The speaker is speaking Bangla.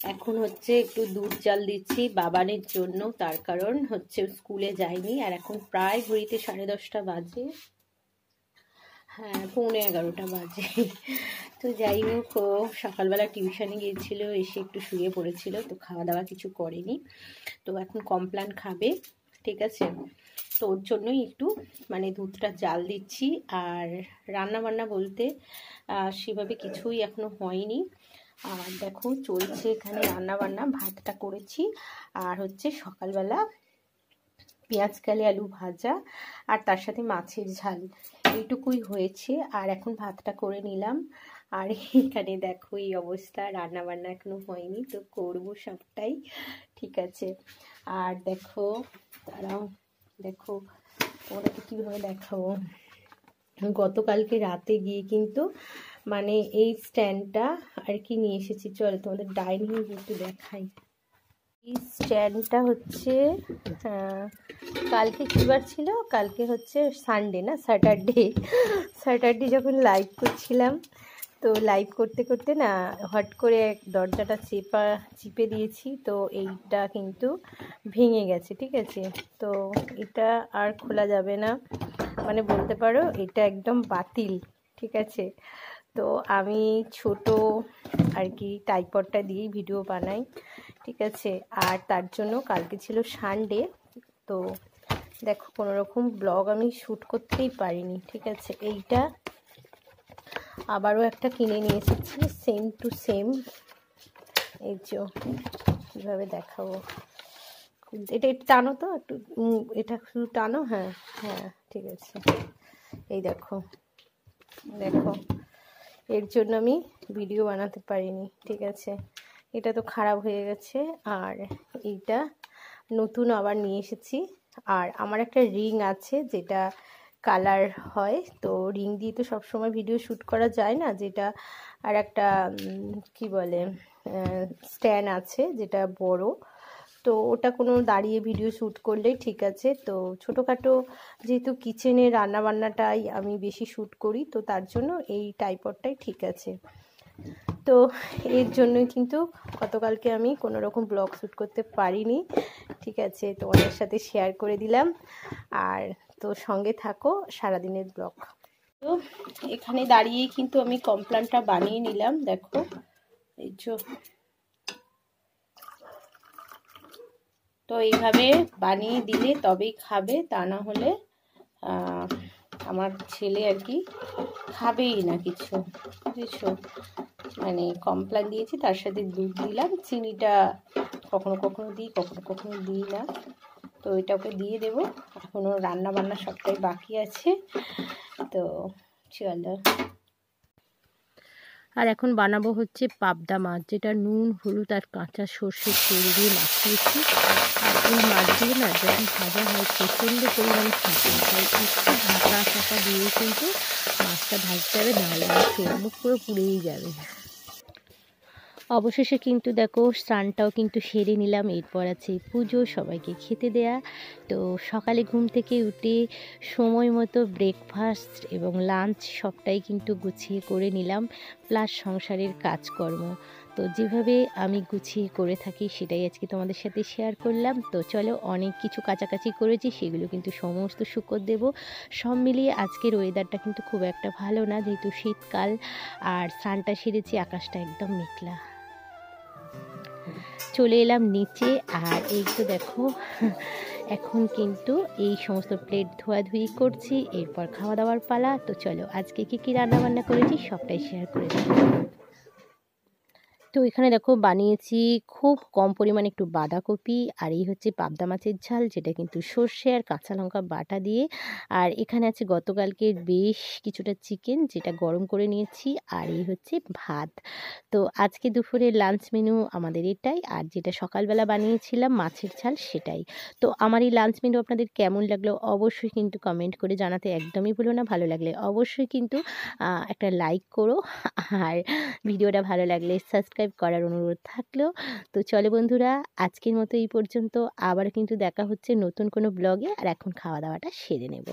এখন হচ্ছে একটু দুধ জাল দিচ্ছি বাবানের জন্য, তার কারণ হচ্ছে স্কুলে যায়নি। আর এখন প্রায় ঘড়িতে 10:30 বাজে, হ্যাঁ 11:15 বাজে। তো যাই হোক, ও সকালবেলা টিউশনে গিয়েছিল, এসে একটু শুয়ে পড়েছিল, তো খাওয়া দাওয়া কিছু করেনি। তো এখন কমপ্লান খাবে, ঠিক আছে। তো ওর জন্যই একটু মানে দুধটা জাল দিচ্ছি। আর রান্না বান্না বলতে সেভাবে কিছুই এখনো হয়নি। আর দেখো চলছে এখানে রান্না বান্না। ভাতটা করেছি, আর হচ্ছে সকালবেলা পেঁয়াজ কালি আলু ভাজা, আর তার সাথে মাছের ঝাল, এইটুকুই হয়েছে। আর এখন ভাতটা করে নিলাম। আর এখানে দেখো এই অবস্থা, রান্না বান্না এখনো হয়নি, তো করবো সবটাই, ঠিক আছে। আর দেখো তারাও, দেখো ওটাকে কীভাবে দেখাবো, গতকালকে রাতে গিয়ে কিন্তু মানে এই স্ট্যান্ডটা আর কি নিয়ে এসেছি। চলো তোমাদের ডাইনিং একটু দেখাই। এই স্ট্যান্ডটা হচ্ছে কালকে কী বার ছিল, কালকে হচ্ছে সানডে না স্যাটারডে যখন লাইভ করছিলাম, তো লাইভ করতে করতে না হট করে দরজাটা চিপে দিয়েছি, তো এইটা কিন্তু ভেঙে গেছে, ঠিক আছে। তো এটা আর খোলা যাবে না, মানে বলতে পারো এটা একদম বাতিল, ঠিক আছে। তো আমি ছোট আর কি ট্রাইপডটা দিয়েই ভিডিও বানাই, ঠিক আছে। আর তার জন্য কালকে ছিল সানডে, তো দেখো কোনো রকম ব্লগ আমি শ্যুট করতেই পারিনি, ঠিক আছে। এইটা আবারও একটা কিনে নিয়ে এসেছি, সেম টু সেম। এই যে কীভাবে দেখাবো, এটা একটু টানো তো, একটু এটা শুধু টানো, হ্যাঁ হ্যাঁ ঠিক আছে। এই দেখো দেখো, এর জন্য আমি ভিডিও বানাতে পারিনি, ঠিক আছে। এটা তো খারাপ হয়ে গেছে, আর এইটা নতুন আবার নিয়ে এসেছি। আর আমার একটা রিং আছে যেটা কালার হয়, তো রিং দিয়ে তো সবসময় ভিডিও শ্যুট করা যায় না, যেটা আর একটা কি বলে স্ট্যান্ড আছে যেটা বড়, তো ওটা কোনো দাঁড়িয়ে ভিডিও শ্যুট করলেই ঠিক আছে। তো ছোটোখাটো যেহেতু কিচেনে রান্নাবান্নাটাই আমি বেশি শ্যুট করি, তো তার জন্য এই ট্রাইপডটাই ঠিক আছে। তো এর জন্যই কিন্তু গতকালকে আমি কোনো রকম ব্লগ শ্যুট করতে পারিনি, ঠিক আছে। তোমাদের সাথে শেয়ার করে দিলাম, আর তো সঙ্গে থাকো সারাদিনের ব্লগ। তো এখানে দাঁড়িয়েই কিন্তু আমি কমপ্লানটা বানিয়ে নিলাম, দেখো এই যে। তো এইভাবে বানিয়ে দিলে তবেই খাবে, তা না হলে আমার ছেলে আর কি খাবেই না কিছু, বুঝেছো। মানে কমপ্লান দিয়েছি, তার সাথে দুধ দিলাম, চিনিটা কখনো কখনো দিই কখনো কখনো দিই না, তো এটা ওকে দিয়ে দেবো। এখনও রান্না বান্না সবটাই বাকি আছে, তো চলো। আর এখন বানাবো হচ্ছে পাবদা মাছ, যেটা নুন হলুদ আর কাঁচা সর্ষের তেল দিয়ে মাখিয়েছি। আর এই মাছগুলো না যখন ভাজা হয় প্রচণ্ড পরিমাণে থাকে, তাই একটু ঢাকা চাকা দিয়ে কিন্তু মাছটা ভাজতে হবে, নাহলে চোখ মুখ পুরো পুড়েই যাবে। অবশেষে কিন্তু দেখো স্নানটাও কিন্তু সেরে নিলাম, এরপর আছে পুজো, সবাইকে খেতে দেয়া। তো সকালে ঘুম থেকে উঠে সময় মতো ব্রেকফাস্ট এবং লাঞ্চ সবটাই কিন্তু গুছিয়ে করে নিলাম, প্লাস সংসারের কাজকর্ম। তো যেভাবে আমি গুছিয়ে করে থাকি সেটাই আজকে তোমাদের সাথে শেয়ার করলাম। তো চলো, অনেক কিছু কাছাকাছি করেছি, সেগুলো কিন্তু সমস্ত শুকর দেব। সব মিলিয়ে আজকের ওয়েদারটা কিন্তু খুব একটা ভালো না, যেহেতু শীতকাল। আর স্নানটা সেরেছি, আকাশটা একদম মেঘলা। চলে এলাম নিচে, আর এই তো দেখো এখন কিন্তু এই সমস্ত প্লেট ধোয়াধুয়ি করছি, এরপর খাওয়া দাওয়ার পালা। তো চলো আজকে কী রান্না বান্না করেছি সবটাই শেয়ার করে দিই। তো এখানে দেখো বানিয়েছি খুব কম পরিমাণে একটু বাঁধাকপি, আর এই হচ্ছে পাবদা মাছের ঝাল, যেটা কিন্তু সর্ষে আর কাঁচা লঙ্কা বাটা দিয়ে। আর এখানে আছে গতকালকের বেশ কিছুটা চিকেন, যেটা গরম করে নিয়েছি, আর এই হচ্ছে ভাত। তো আজকে দুপুরের লাঞ্চ মেনু আমাদের এটাই, আর যেটা সকালবেলা বানিয়েছিলাম মাছের ঝাল সেটাই। তো আমার এই লাঞ্চ মেনু আপনাদের কেমন লাগলো অবশ্যই কিন্তু কমেন্ট করে জানাতে একদমই ভুলো না। ভালো লাগলে অবশ্যই কিন্তু একটা লাইক করো, আর ভিডিওটা ভালো লাগলে সাবস্ক্রাইব করার অনুরোধ থাকলো। তো চলো বন্ধুরা, আজকের মতো এই পর্যন্ত, আবার কিন্তু দেখা হচ্ছে নতুন কোনো ব্লগে। আর এখন খাওয়া দাওয়াটা সেরে নেব।